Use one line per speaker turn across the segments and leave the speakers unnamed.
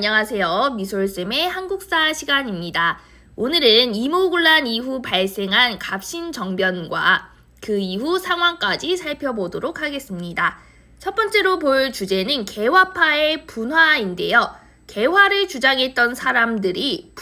안녕하세요. 미솔쌤의 한국사 시간입니다. 오늘은 이모군란 이후 발생한 갑신정변과 그 이후 상황까지 살펴보도록 하겠습니다. 첫 번째로 볼 주제는 개화파의 분화인데요. 개화를 주장했던 사람들이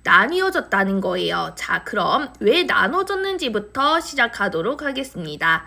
나뉘어졌다는 거예요. 자, 그럼 왜 나눠졌는지부터 시작하도록 하겠습니다.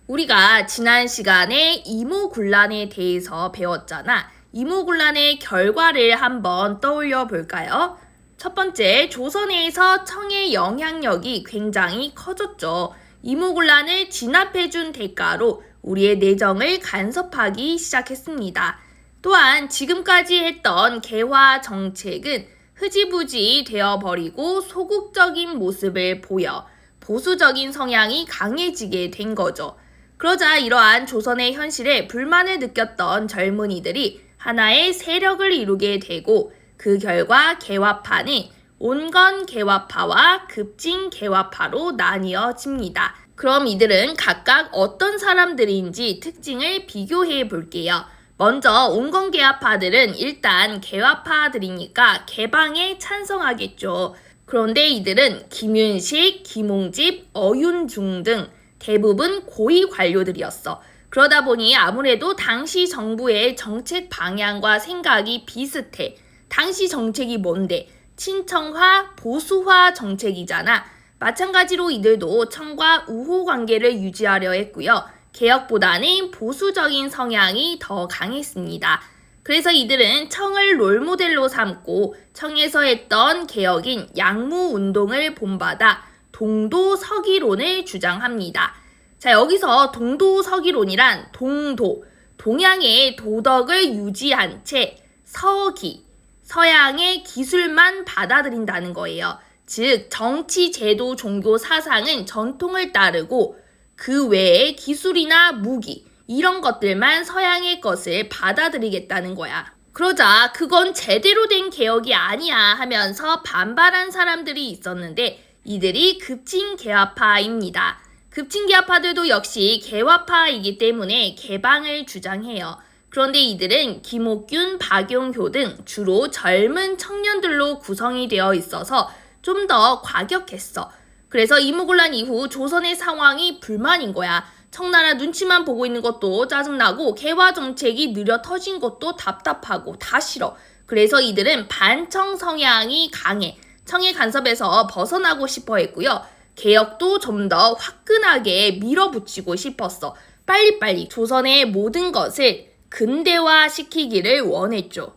우리가 지난 시간에 이모군란에 대해서 배웠잖아. 이모군란의 결과를 한번 떠올려 볼까요? 첫 번째, 조선에서 청의 영향력이 굉장히 커졌죠. 이모군란을 진압해준 대가로 우리의 내정을 간섭하기 시작했습니다. 또한 지금까지 했던 개화 정책은 흐지부지 되어버리고 소극적인 모습을 보여 보수적인 성향이 강해지게 된 거죠. 그러자 이러한 조선의 현실에 불만을 느꼈던 젊은이들이 하나의 세력을 이루게 되고 그 결과 개화파는 온건 개화파와 급진 개화파로 나뉘어집니다. 그럼 이들은 각각 어떤 사람들인지 특징을 비교해 볼게요. 먼저 온건 개화파들은 일단 개화파들이니까 개방에 찬성하겠죠. 그런데 이들은 김윤식, 김홍집, 어윤중 등 대부분 고위 관료들이었어. 그러다 보니 아무래도 당시 정부의 정책 방향과 생각이 비슷해. 당시 정책이 뭔데? 친청화, 보수화 정책이잖아. 마찬가지로 이들도 청과 우호 관계를 유지하려 했고요. 개혁보다는 보수적인 성향이 더 강했습니다. 그래서 이들은 청을 롤모델로 삼고 청에서 했던 개혁인 양무운동을 본받아 동도서기론을 주장합니다. 자, 여기서 동도서기론이란 동양의 도덕을 유지한 채 서양의 기술만 받아들인다는 거예요. 즉, 정치, 제도, 종교, 사상은 전통을 따르고 그 외에 기술이나 무기, 이런 것들만 서양의 것을 받아들이겠다는 거야. 그러자 그건 제대로 된 개혁이 아니야 하면서 반발한 사람들이 있었는데 이들이 급진개화파입니다. 급진개화파들도 역시 개화파이기 때문에 개방을 주장해요. 그런데 이들은 김옥균, 박용효 등 주로 젊은 청년들로 구성이 되어 있어서 좀 더 과격했어. 그래서 이모군란 이후 조선의 상황이 불만인 거야. 청나라 눈치만 보고 있는 것도 짜증나고 개화 정책이 느려 터진 것도 답답하고 다 싫어. 그래서 이들은 반청 성향이 강해. 청의 간섭에서 벗어나고 싶어 했고요. 개혁도 좀 더 화끈하게 밀어붙이고 싶었어. 빨리빨리 조선의 모든 것을 근대화시키기를 원했죠.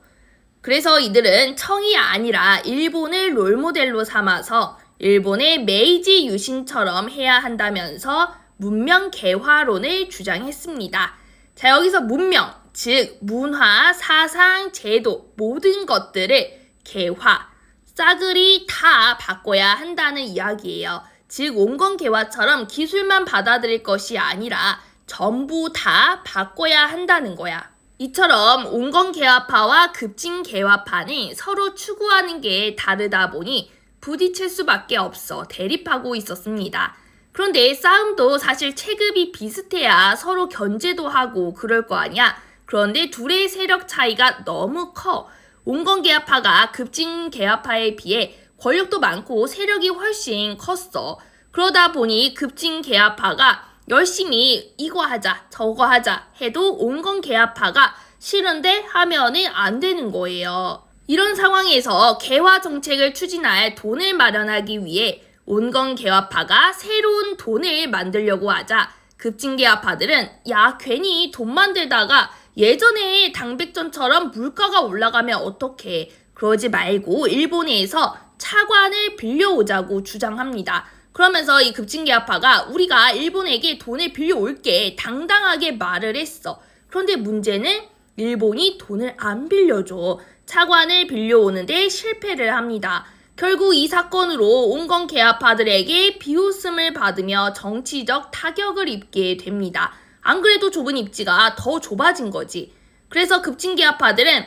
그래서 이들은 청이 아니라 일본을 롤모델로 삼아서 일본의 메이지 유신처럼 해야 한다면서 문명 개화론을 주장했습니다. 자, 여기서 문명, 즉 문화, 사상, 제도 모든 것들을 개화, 싸그리 다 바꿔야 한다는 이야기예요. 즉 온건 개화처럼 기술만 받아들일 것이 아니라 전부 다 바꿔야 한다는 거야. 이처럼 온건 개화파와 급진 개화파는 서로 추구하는 게 다르다 보니 부딪힐 수밖에 없어 대립하고 있었습니다. 그런데 싸움도 사실 체급이 비슷해야 서로 견제도 하고 그럴 거 아니야. 그런데 둘의 세력 차이가 너무 커. 온건 개화파가 급진 개화파에 비해 권력도 많고 세력이 훨씬 컸어. 그러다 보니 급진 개화파가 열심히 이거 하자 저거 하자 해도 온건 개화파가 싫은데 하면은 안 되는 거예요. 이런 상황에서 개화 정책을 추진할 돈을 마련하기 위해 온건 개화파가 새로운 돈을 만들려고 하자 급진 개화파들은 야 괜히 돈 만들다가 예전에 당백전처럼 물가가 올라가면 어떡해. 그러지 말고 일본에서 차관을 빌려오자고 주장합니다. 그러면서 이 급진개화파가 우리가 일본에게 돈을 빌려올게 당당하게 말을 했어. 그런데 문제는 일본이 돈을 안 빌려줘. 차관을 빌려오는데 실패를 합니다. 결국 이 사건으로 온건 개화파들에게 비웃음을 받으며 정치적 타격을 입게 됩니다. 안 그래도 좁은 입지가 더 좁아진 거지. 그래서 급진개화파들은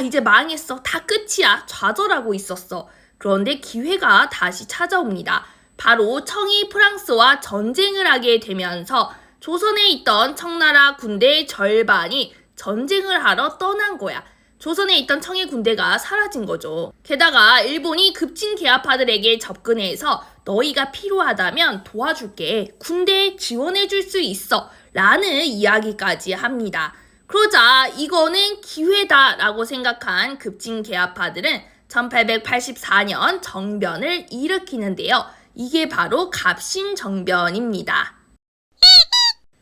이제 망했어. 다 끝이야. 좌절하고 있었어. 그런데 기회가 다시 찾아옵니다. 바로 청이 프랑스와 전쟁을 하게 되면서 조선에 있던 청나라 군대의 절반이 전쟁을 하러 떠난 거야. 조선에 있던 청해 군대가 사라진 거죠. 게다가 일본이 급진 계하파들에게 접근해서 너희가 필요하다면 도와줄게. 군대에 지원해줄 수 있어. 라는 이야기까지 합니다. 그러자 이거는 기회다라고 생각한 급진 계하파들은 1884년 정변을 일으키는데요. 이게 바로 갑신정변입니다.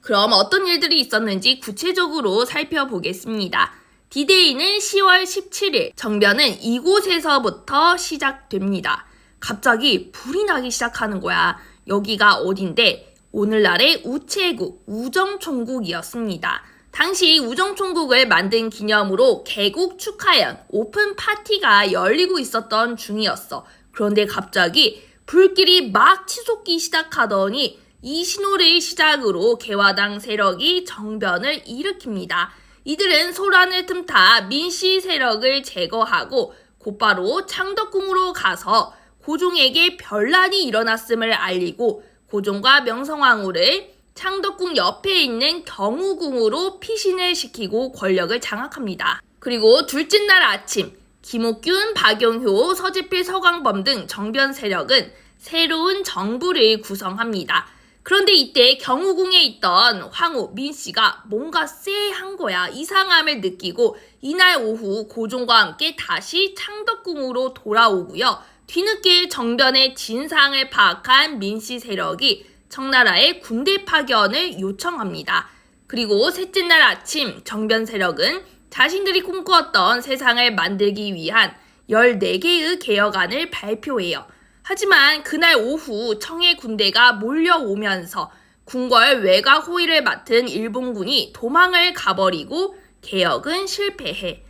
그럼 어떤 일들이 있었는지 구체적으로 살펴보겠습니다. 디데이는 10월 17일, 정변은 이곳에서부터 시작됩니다. 갑자기 불이 나기 시작하는 거야. 여기가 어딘데? 오늘날의 우체국, 우정총국이었습니다. 당시 우정총국을 만든 기념으로 개국 축하연, 오픈 파티가 열리고 있었던 중이었어. 그런데 갑자기 불길이 막 치솟기 시작하더니 이 신호를 시작으로 개화당 세력이 정변을 일으킵니다. 이들은 소란을 틈타 민씨 세력을 제거하고 곧바로 창덕궁으로 가서 고종에게 변란이 일어났음을 알리고 고종과 명성황후를 창덕궁 옆에 있는 경우궁으로 피신을 시키고 권력을 장악합니다. 그리고 둘째 날 아침 김옥균, 박용효, 서재필, 서광범 등 정변 세력은 새로운 정부를 구성합니다. 그런데 이때 경우궁에 있던 황후 민씨가 뭔가 쎄한 거야. 이상함을 느끼고 이날 오후 고종과 함께 다시 창덕궁으로 돌아오고요. 뒤늦게 정변의 진상을 파악한 민씨 세력이 청나라에 군대 파견을 요청합니다. 그리고 셋째 날 아침 정변 세력은 자신들이 꿈꾸었던 세상을 만들기 위한 14개의 개혁안을 발표해요. 하지만 그날 오후 청해 군대가 몰려오면서 궁궐 외곽 호위를 맡은 일본군이 도망을 가버리고 개혁은 실패해.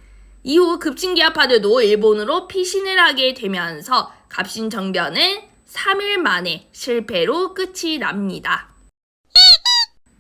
이후 급진계하파들도 일본으로 피신을 하게 되면서 갑신정변은 3일 만에 실패로 끝이 납니다.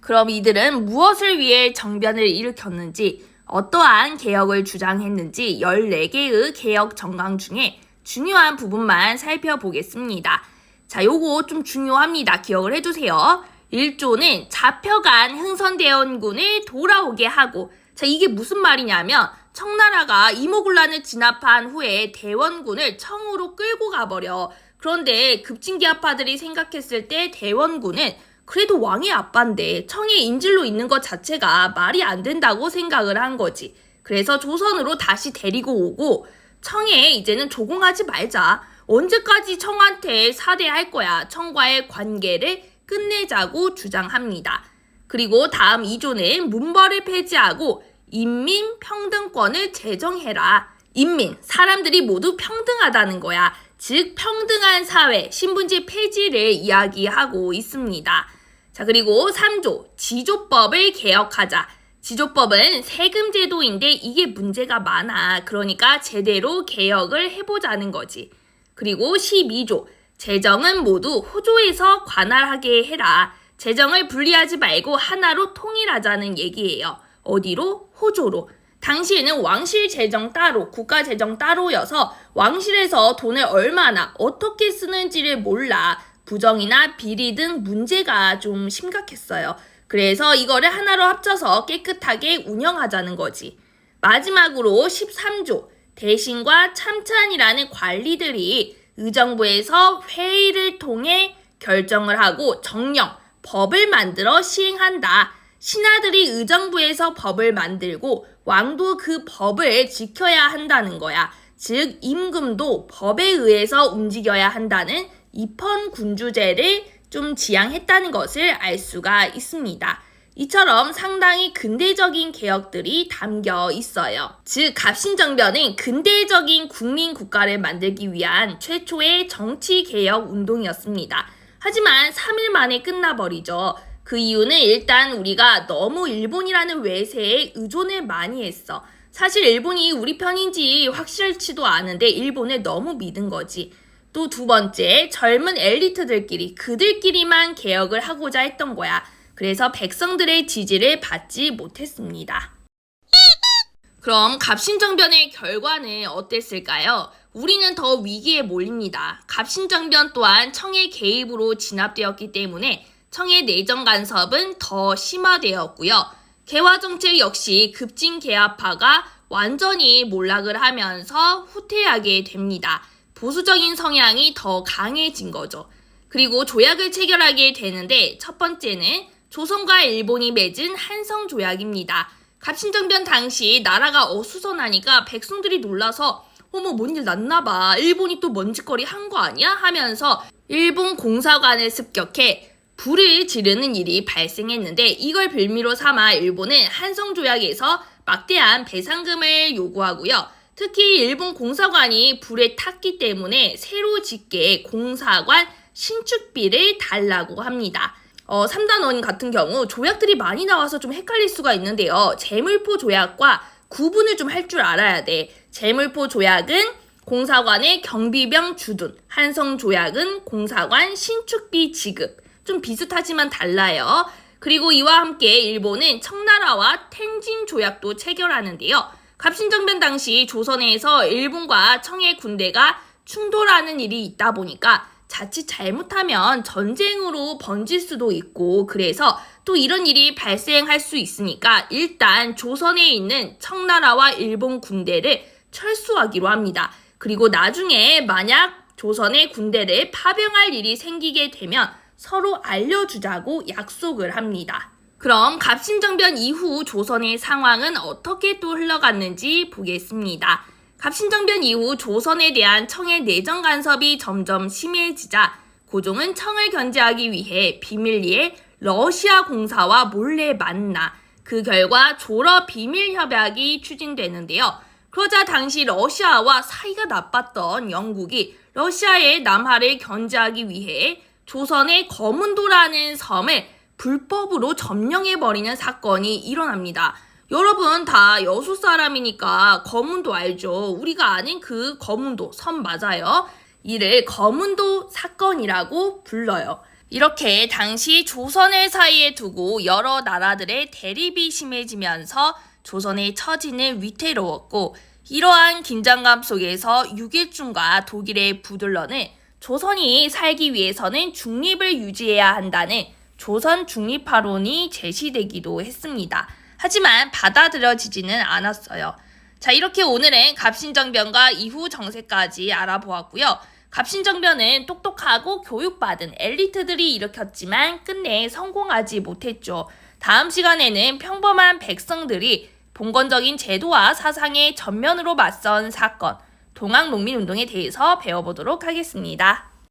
그럼 이들은 무엇을 위해 정변을 일으켰는지, 어떠한 개혁을 주장했는지 14개의 개혁 정강 중에 중요한 부분만 살펴보겠습니다. 자, 요거 좀 중요합니다. 기억을 해두세요. 1조는 잡혀간 흥선대원군을 돌아오게 하고, 자, 이게 무슨 말이냐면 청나라가 이모군란을 진압한 후에 대원군을 청으로 끌고 가버려. 그런데 급진계하파들이 생각했을 때 대원군은 그래도 왕의 아빠인데 청의 인질로 있는 것 자체가 말이 안 된다고 생각을 한 거지. 그래서 조선으로 다시 데리고 오고 청에 이제는 조공하지 말자. 언제까지 청한테 사대할 거야. 청과의 관계를 끝내자고 주장합니다. 그리고 다음 2조는 문벌을 폐지하고 인민평등권을 제정해라. 인민, 사람들이 모두 평등하다는 거야. 즉 평등한 사회, 신분제 폐지를 이야기하고 있습니다. 자, 그리고 3조, 지조법을 개혁하자. 지조법은 세금 제도인데 이게 문제가 많아. 그러니까 제대로 개혁을 해보자는 거지. 그리고 12조, 재정은 모두 호조에서 관할하게 해라. 재정을 분리하지 말고 하나로 통일하자는 얘기예요. 어디로? 호조로. 당시에는 왕실 재정 따로, 국가 재정 따로여서 왕실에서 돈을 얼마나 어떻게 쓰는지를 몰라. 부정이나 비리 등 문제가 좀 심각했어요. 그래서 이거를 하나로 합쳐서 깨끗하게 운영하자는 거지. 마지막으로 13조, 대신과 참찬이라는 관리들이 의정부에서 회의를 통해 결정을 하고 정령, 법을 만들어 시행한다. 신하들이 의정부에서 법을 만들고 왕도 그 법을 지켜야 한다는 거야. 즉 임금도 법에 의해서 움직여야 한다는 입헌군주제를 좀 지향했다는 것을 알 수가 있습니다. 이처럼 상당히 근대적인 개혁들이 담겨 있어요. 즉 갑신정변은 근대적인 국민국가를 만들기 위한 최초의 정치개혁 운동이었습니다. 하지만 3일 만에 끝나버리죠. 그 이유는 일단 우리가 너무 일본이라는 외세에 의존을 많이 했어. 사실 일본이 우리 편인지 확실치도 않은데 일본을 너무 믿은 거지. 또 두 번째, 젊은 엘리트들끼리 그들끼리만 개혁을 하고자 했던 거야. 그래서 백성들의 지지를 받지 못했습니다. 그럼 갑신정변의 결과는 어땠을까요? 우리는 더 위기에 몰립니다. 갑신정변 또한 청의 개입으로 진압되었기 때문에 청의 내정 간섭은 더 심화되었고요. 개화정책 역시 급진개화파가 완전히 몰락을 하면서 후퇴하게 됩니다. 보수적인 성향이 더 강해진 거죠. 그리고 조약을 체결하게 되는데 첫 번째는 조선과 일본이 맺은 한성조약입니다. 갑신정변 당시 나라가 어수선하니까 백성들이 놀라서 어머 뭔 일 났나봐, 일본이 또 먼지거리 한 거 아니야? 하면서 일본 공사관을 습격해 불을 지르는 일이 발생했는데 이걸 빌미로 삼아 일본은 한성조약에서 막대한 배상금을 요구하고요. 특히 일본 공사관이 불에 탔기 때문에 새로 짓게 공사관 신축비를 달라고 합니다. 3단원 같은 경우 조약들이 많이 나와서 좀 헷갈릴 수가 있는데요. 제물포 조약과 구분을 좀 할 줄 알아야 돼. 제물포 조약은 공사관의 경비병 주둔, 한성조약은 공사관 신축비 지급. 좀 비슷하지만 달라요. 그리고 이와 함께 일본은 청나라와 텐진 조약도 체결하는데요. 갑신정변 당시 조선에서 일본과 청의 군대가 충돌하는 일이 있다 보니까 자칫 잘못하면 전쟁으로 번질 수도 있고 그래서 또 이런 일이 발생할 수 있으니까 일단 조선에 있는 청나라와 일본 군대를 철수하기로 합니다. 그리고 나중에 만약 조선의 군대를 파병할 일이 생기게 되면 서로 알려주자고 약속을 합니다. 그럼 갑신정변 이후 조선의 상황은 어떻게 또 흘러갔는지 보겠습니다. 갑신정변 이후 조선에 대한 청의 내정 간섭이 점점 심해지자 고종은 청을 견제하기 위해 비밀리에 러시아 공사와 몰래 만나 그 결과 조러 비밀 협약이 추진되는데요. 그러자 당시 러시아와 사이가 나빴던 영국이 러시아의 남하를 견제하기 위해 조선의 거문도라는 섬을 불법으로 점령해버리는 사건이 일어납니다. 여러분 다 여수 사람이니까 거문도 알죠? 우리가 아는 그 거문도 섬 맞아요. 이를 거문도 사건이라고 불러요. 이렇게 당시 조선을 사이에 두고 여러 나라들의 대립이 심해지면서 조선의 처지는 위태로웠고 이러한 긴장감 속에서 6.1중과 독일의 부들런은 조선이 살기 위해서는 중립을 유지해야 한다는 조선 중립화론이 제시되기도 했습니다. 하지만 받아들여지지는 않았어요. 자, 이렇게 오늘은 갑신정변과 이후 정세까지 알아보았고요. 갑신정변은 똑똑하고 교육받은 엘리트들이 일으켰지만 끝내 성공하지 못했죠. 다음 시간에는 평범한 백성들이 봉건적인 제도와 사상의 전면으로 맞선 사건, 동학농민운동에 대해서 배워보도록 하겠습니다.